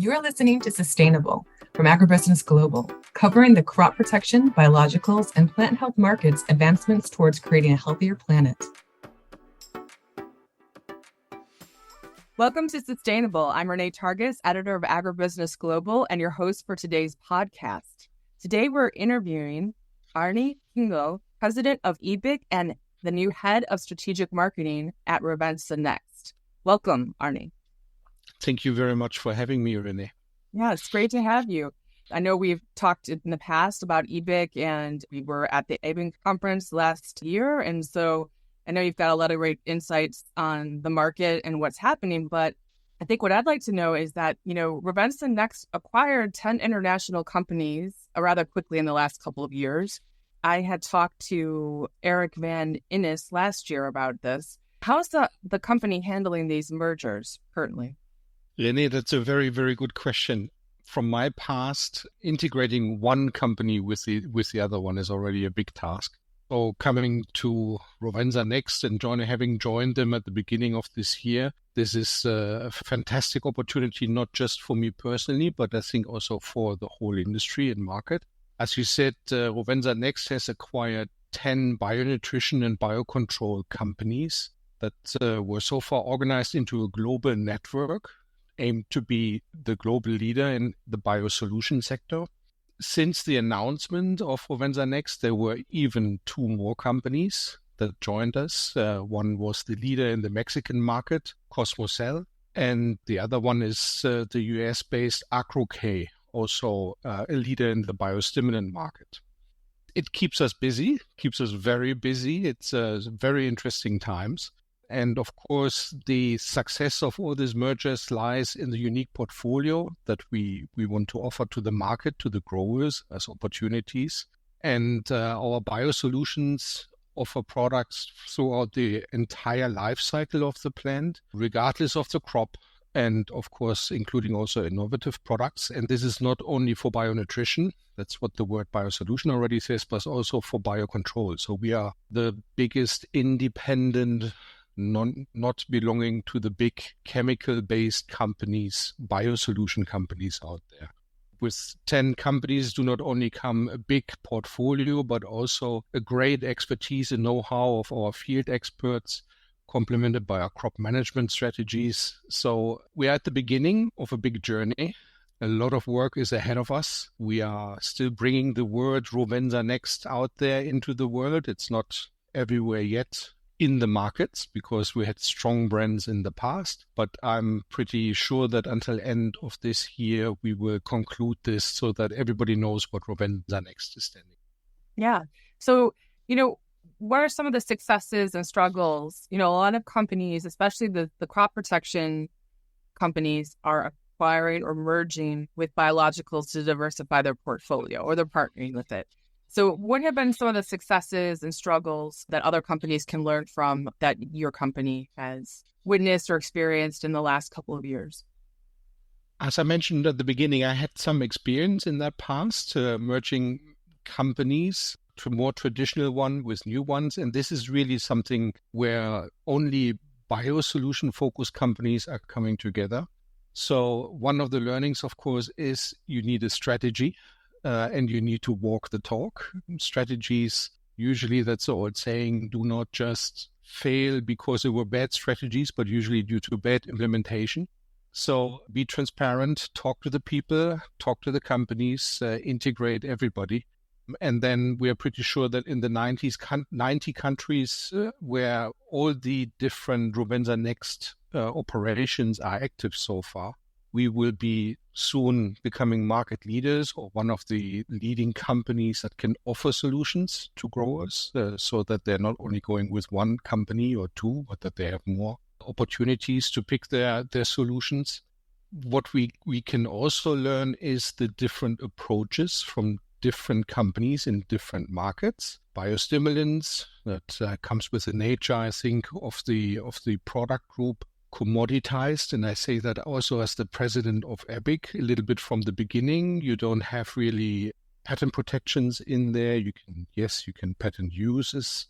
You are listening to Sustainable from Agribusiness Global, covering the crop protection, biologicals, and plant health markets advancements towards creating a healthier planet. Welcome to Sustainable. I'm Renee Targus, editor of Agribusiness Global, and your host for today's podcast. Today we're interviewing Arne Pingel, president of EBIC and the new head of strategic marketing at Rovensa Next. Welcome, Arne. Thank you very much for having me, Renee. Yeah, it's great to have you. I know we've talked in the past about EBIC, and we were at the EBIC conference last year. And so I know you've got a lot of great insights on the market and what's happening. But I think what I'd like to know is that, Rovensa Next acquired 10 international companies rather quickly in the last couple of years. I had talked to Eric Van Innis last year about this. How's the company handling these mergers currently? Renee, that's a very, very good question. From my past, integrating one company with the other one is already a big task. So coming to Rovensa Next and having joined them at the beginning of this year, this is a fantastic opportunity, not just for me personally, but I think also for the whole industry and market. As you said, Rovensa Next has acquired 10 bionutrition and biocontrol companies that were so far organized into a global network aimed to be the global leader in the biosolution sector. Since the announcement of Rovensa Next, there were even 2 more companies that joined us. One was the leader in the Mexican market, Cosmocel, and the other one is the US-based AgroK, also a leader in the biostimulant market. It keeps us busy, keeps us very busy. It's very interesting times. And of course, the success of all these mergers lies in the unique portfolio that we want to offer to the market, to the growers as opportunities. And our biosolutions offer products throughout the entire life cycle of the plant, regardless of the crop, and of course, including also innovative products. And this is not only for bionutrition, that's what the word biosolution already says, but also for biocontrol. So we are the biggest independent, not belonging to the big chemical-based companies, biosolution companies out there. With 10 companies do not only come a big portfolio, but also a great expertise and know-how of our field experts, complemented by our crop management strategies. So we are at the beginning of a big journey. A lot of work is ahead of us. We are still bringing the word Rovensa Next out there into the world. It's not everywhere yet in the markets because we had strong brands in the past, but I'm pretty sure that until end of this year, we will conclude this so that everybody knows what Rovensa Next is standing. Yeah. So, what are some of the successes and struggles? A lot of companies, especially the crop protection companies, are acquiring or merging with biologicals to diversify their portfolio, or they're partnering with it. So what have been some of the successes and struggles that other companies can learn from that your company has witnessed or experienced in the last couple of years? As I mentioned at the beginning, I had some experience in that past, merging companies to more traditional one with new ones. And this is really something where only biosolution-focused companies are coming together. So one of the learnings, of course, is you need a strategy. And you need to walk the talk. Strategies, usually that's the old saying, do not just fail because they were bad strategies, but usually due to bad implementation. So be transparent, talk to the people, talk to the companies, integrate everybody. And then we are pretty sure that in the 90 countries where all the different Rovensa Next operations are active so far, we will be soon becoming market leaders or one of the leading companies that can offer solutions to growers so that they're not only going with one company or 2, but that they have more opportunities to pick their solutions. What we can also learn is the different approaches from different companies in different markets. Biostimulants, that comes with the nature, I think, of the product group, commoditized. And I say that also as the president of EBIC, a little bit from the beginning. You don't have really patent protections in there. You can patent uses.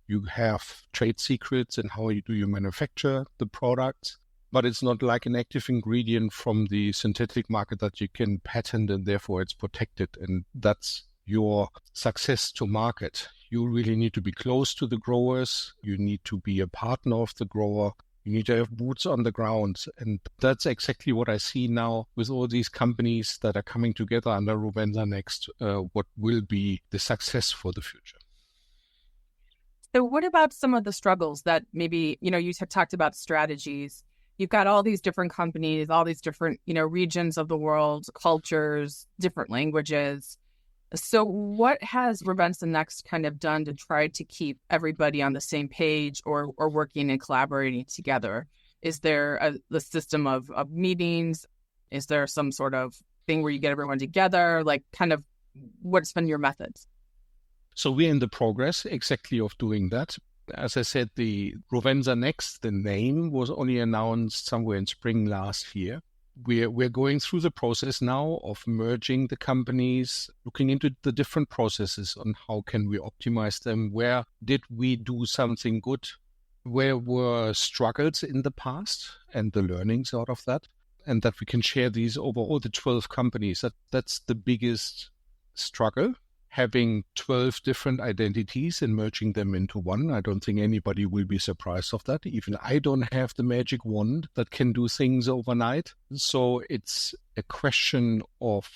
You have trade secrets and how you manufacture the products. but it's not like an active ingredient from the synthetic market that you can patent and therefore it's protected. And that's your success to market. You really need to be close to the growers. You need to be a partner of the grower. You need to have boots on the ground. And that's exactly what I see now with all these companies that are coming together under Rovensa Next, what will be the success for the future. So what about some of the struggles that maybe, you have talked about strategies. You've got all these different companies, all these different, regions of the world, cultures, different languages. So what has Rovensa Next kind of done to try to keep everybody on the same page or working and collaborating together? Is there the system of meetings? Is there some sort of thing where you get everyone together? Like kind of what's been your methods? So we're in the progress exactly of doing that. As I said, the Rovensa Next, the name was only announced somewhere in spring last year. We're going through the process now of merging the companies, looking into the different processes on how can we optimize them, where did we do something good, where were struggles in the past and the learnings out of that, and that we can share these over all the 12 companies. That's the biggest struggle. Having 12 different identities and merging them into one. I don't think anybody will be surprised of that. Even I don't have the magic wand that can do things overnight. So it's a question of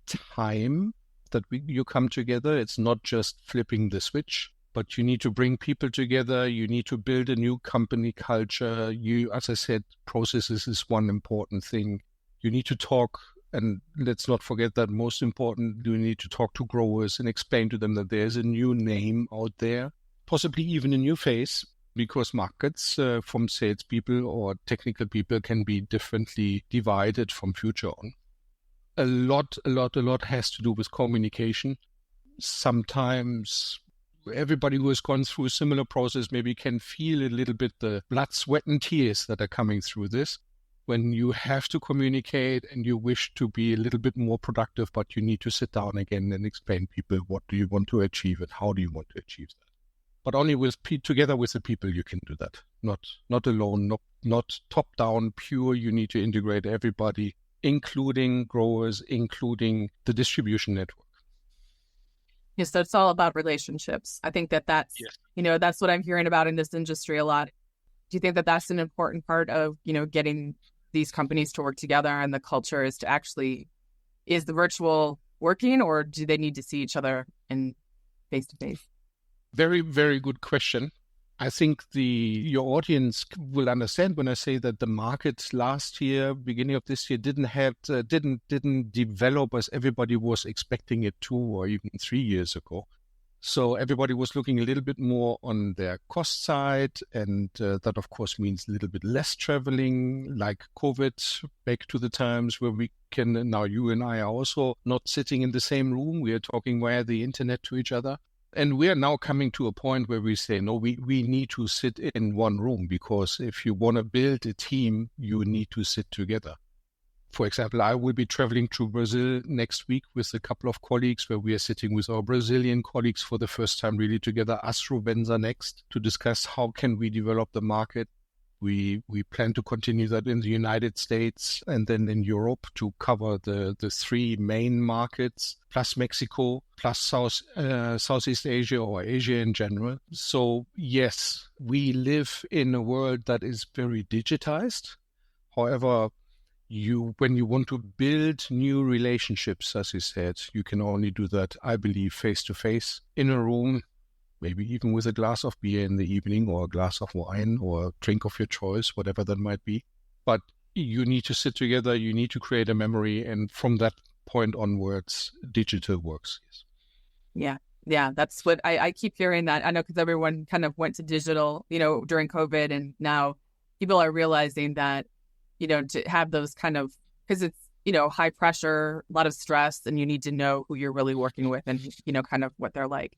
time that you come together. It's not just flipping the switch, but you need to bring people together. You need to build a new company culture. As I said, processes is one important thing. You need to talk. And let's not forget that most important, you need to talk to growers and explain to them that there's a new name out there, possibly even a new face, because markets from salespeople or technical people can be differently divided from future on. A lot has to do with communication. Sometimes everybody who has gone through a similar process maybe can feel a little bit the blood, sweat, and tears that are coming through this. When you have to communicate and you wish to be a little bit more productive, but you need to sit down again and explain people what do you want to achieve and how do you want to achieve that. But only together with the people you can do that. Not alone, not top down, pure. You need to integrate everybody, including growers, including the distribution network. Yes, so it's all about relationships. I think that's, yes. That's what I'm hearing about in this industry a lot. Do you think that that's an important part of, getting these companies to work together and the culture is the virtual working, or do they need to see each other in face to face? Very, very good question. I think your audience will understand when I say that the market last year, beginning of this year, didn't develop as everybody was expecting it to, or even 3 years ago. So everybody was looking a little bit more on their cost side, and that of course means a little bit less traveling, like COVID, back to the times where we can, now you and I are also not sitting in the same room, we are talking via the internet to each other. And we are now coming to a point where we say, no, we need to sit in one room, because if you want to build a team, you need to sit together. For example, I will be traveling to Brazil next week with a couple of colleagues where we are sitting with our Brazilian colleagues for the first time really together, us Rovensa Next, to discuss how can we develop the market. We plan to continue that in the United States and then in Europe to cover the 3 main markets, plus Mexico, plus Southeast Asia or Asia in general. So yes, we live in a world that is very digitized. However, when you want to build new relationships, as you said, you can only do that, I believe, face to face in a room, maybe even with a glass of beer in the evening or a glass of wine or a drink of your choice, whatever that might be. But you need to sit together, you need to create a memory. And from that point onwards, digital works. Yes. Yeah, that's what I keep hearing that. I know because everyone kind of went to digital, during COVID, and now people are realizing that to have those kind of, because it's, high pressure, a lot of stress, and you need to know who you're really working with and, kind of what they're like.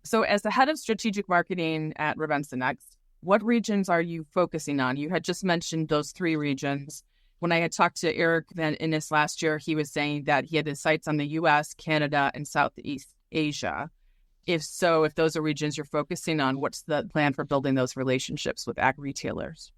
So as the head of strategic marketing at Rovensa Next, what regions are you focusing on? You had just mentioned those 3 regions. When I had talked to Eric Van Innes last year, he was saying that he had his sights on the U.S., Canada, and Southeast Asia. If those are regions you're focusing on, what's the plan for building those relationships with ag retailers?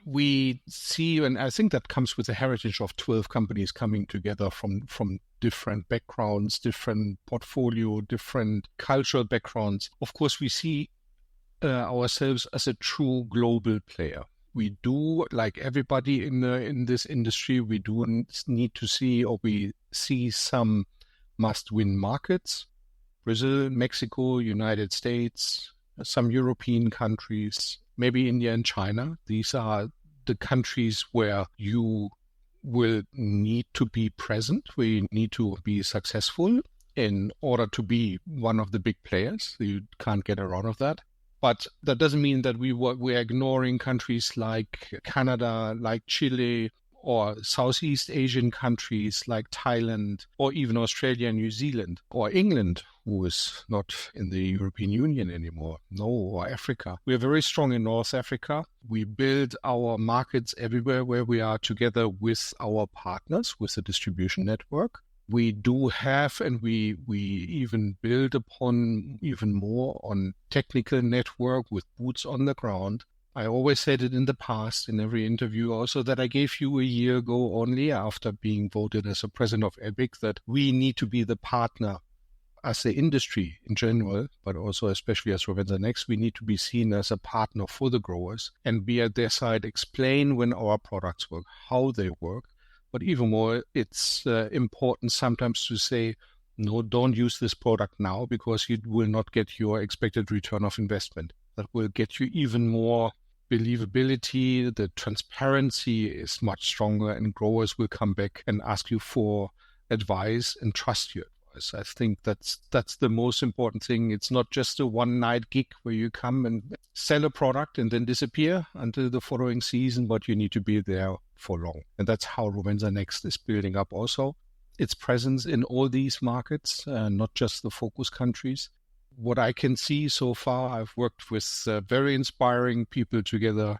we see, and I think that comes with the heritage of 12 companies coming together from different backgrounds, different portfolio, different cultural backgrounds. Of course, we see ourselves as a true global player. We do, like everybody in this industry, we do need to see, or we see some must-win markets: Brazil, Mexico, United States, some European countries, maybe India and China. These are the countries where you will need to be present, where you need to be successful in order to be one of the big players. You can't get around of that. But that doesn't mean that we're ignoring countries like Canada, like Chile, or Southeast Asian countries like Thailand, or even Australia and New Zealand, or England, who is not in the European Union anymore, or Africa. We are very strong in North Africa. We build our markets everywhere where we are together with our partners, with the distribution network. We do have, and we even build upon even more on technical network with boots on the ground. I always said it in the past, in every interview also, that I gave you a year ago only after being voted as a president of EBIC, that we need to be the partner as the industry in general, but also especially as Rovensa Next. We need to be seen as a partner for the growers and be at their side, explain when our products work, how they work. But even more, it's important sometimes to say, no, don't use this product now because you will not get your expected return of investment. That will get you even more believability. The transparency is much stronger, and growers will come back and ask you for advice and trust your advice. I think that's the most important thing. It's not just a one-night gig where you come and sell a product and then disappear until the following season, but you need to be there for long. And that's how Rovensa Next is building up also its presence in all these markets, not just the focus countries. What I can see so far, I've worked with very inspiring people together,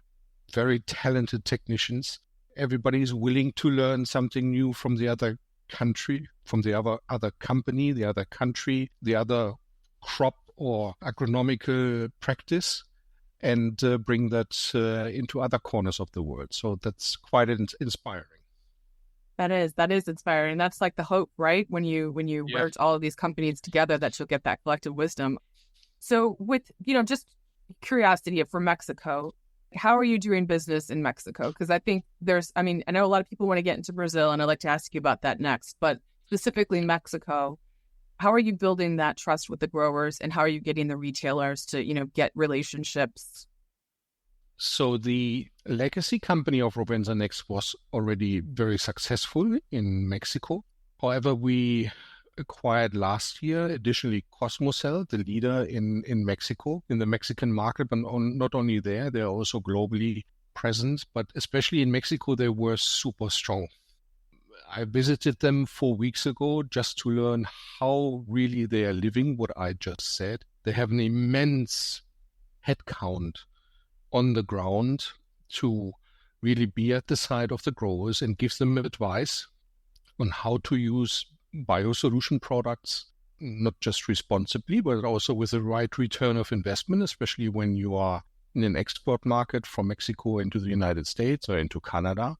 very talented technicians. Everybody is willing to learn something new from the other country, from the other company, the other country, the other crop or agronomical practice, and bring that into other corners of the world. So that's quite inspiring. That is inspiring. That's like the hope, right? When you merge all of these companies together, that you'll get that collective wisdom. So with, just curiosity for Mexico, how are you doing business in Mexico? Because I think I know a lot of people want to get into Brazil, and I'd like to ask you about that next, but specifically Mexico, how are you building that trust with the growers, and how are you getting the retailers to, get relationships? So the legacy company of Rovensa Next was already very successful in Mexico. However, we acquired last year, additionally, Cosmocell, the leader in Mexico, in the Mexican market, but not only there, they're also globally present, but especially in Mexico, they were super strong. I visited them 4 weeks ago just to learn how really they are living what I just said. They have an immense headcount on the ground to really be at the side of the growers and give them advice on how to use biosolution products, not just responsibly, but also with the right return of investment, especially when you are in an export market from Mexico into the United States or into Canada.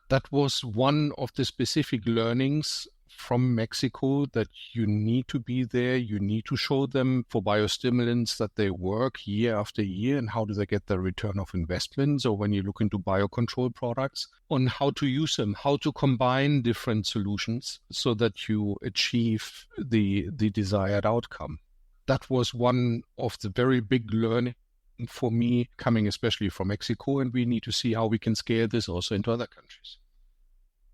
That was one of the specific learnings from Mexico, that you need to be there. You need to show them for biostimulants that they work year after year, and how do they get the return of investments, or when you look into biocontrol products, on how to use them, how to combine different solutions so that you achieve the desired outcome. That was one of the very big learning for me, coming especially from Mexico, and we need to see how we can scale this also into other countries.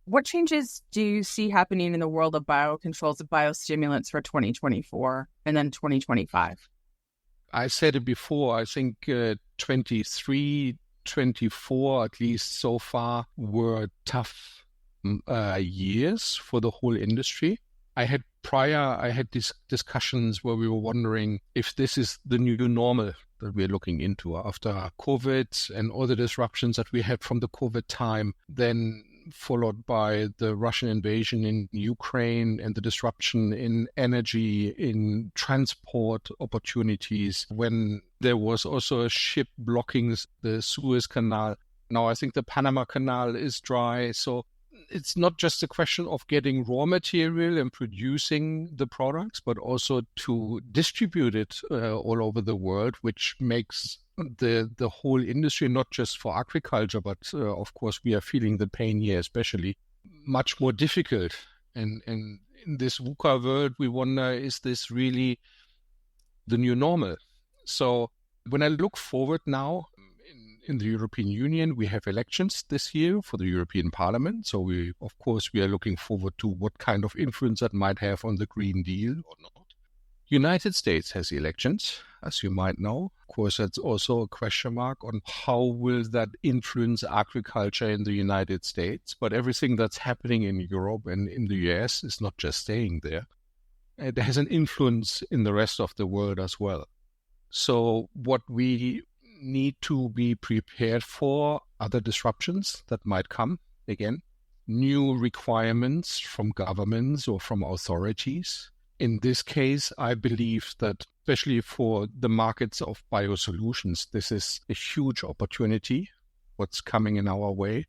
What changes do you see happening in the world of biocontrols and biostimulants for 2024 and then 2025? I said it before, I think 23, 24, at least so far, were tough years for the whole industry. I had these discussions where we were wondering if this is the new normal that we're looking into after COVID and all the disruptions that we had from the COVID time, then followed by the Russian invasion in Ukraine and the disruption in energy, in transport opportunities, when there was also a ship blocking the Suez Canal. Now I think the Panama Canal is dry. So it's not just a question of getting raw material and producing the products, but also to distribute it all over the world, which makes the whole industry, not just for agriculture, but of course we are feeling the pain here especially, much more difficult. And in this VUCA world, we wonder, is this really the new normal? So when I look forward now, in the European Union, we have elections this year for the European Parliament. So we are looking forward to what kind of influence that might have on the Green Deal or not. United States has elections, as you might know. Of course, that's also a question mark on how will that influence agriculture in the United States. But everything that's happening in Europe and in the US is not just staying there. It has an influence in the rest of the world as well. So what we need to be prepared for other disruptions that might come again, new requirements from governments or from authorities. In this case, I believe that especially for the markets of biosolutions, this is a huge opportunity, what's coming in our way.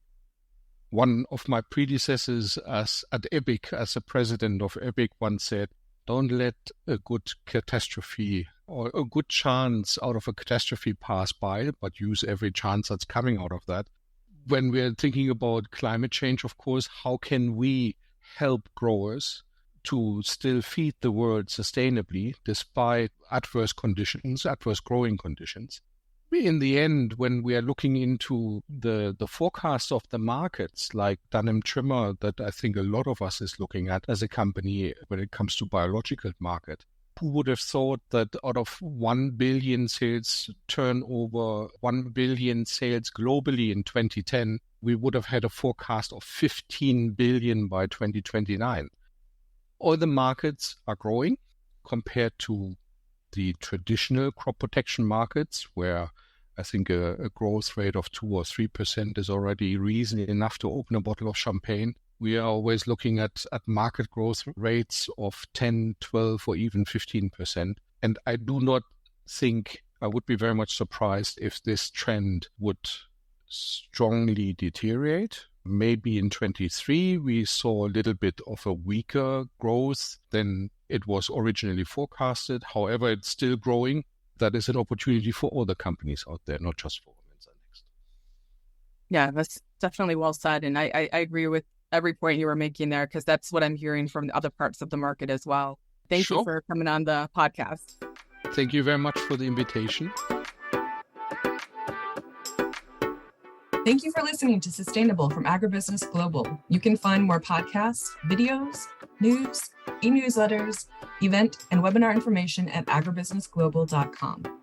One of my predecessors at EBIC, as a president of EBIC, once said, don't let a good catastrophe or a good chance out of a catastrophe pass by, but use every chance that's coming out of that. When we're thinking about climate change, of course, how can we help growers to still feed the world sustainably despite adverse growing conditions? In the end, when we are looking into the forecasts of the markets, like Dunham Trimmer, that I think a lot of us is looking at as a company when it comes to biological market, who would have thought that out of 1 billion sales turnover, 1 billion sales globally in 2010, we would have had a forecast of 15 billion by 2029. All the markets are growing compared to the traditional crop protection markets, where I think a growth rate of 2 or 3% is already reason enough to open a bottle of champagne. We are always looking at market growth rates of 10, 12, or even 15%. And I do not think, I would be very much surprised if this trend would strongly deteriorate. Maybe in 23, we saw a little bit of a weaker growth than it was originally forecasted. However, it's still growing. That is an opportunity for all the companies out there, not just for Rovensa Next. Yeah, that's definitely well said. And I agree with every point you were making there, because that's what I'm hearing from the other parts of the market as well. Thank you for coming on the podcast. Thank you very much for the invitation. Thank you for listening to Sustainable from Agribusiness Global. You can find more podcasts, videos, news, e-newsletters, event, and webinar information at agribusinessglobal.com.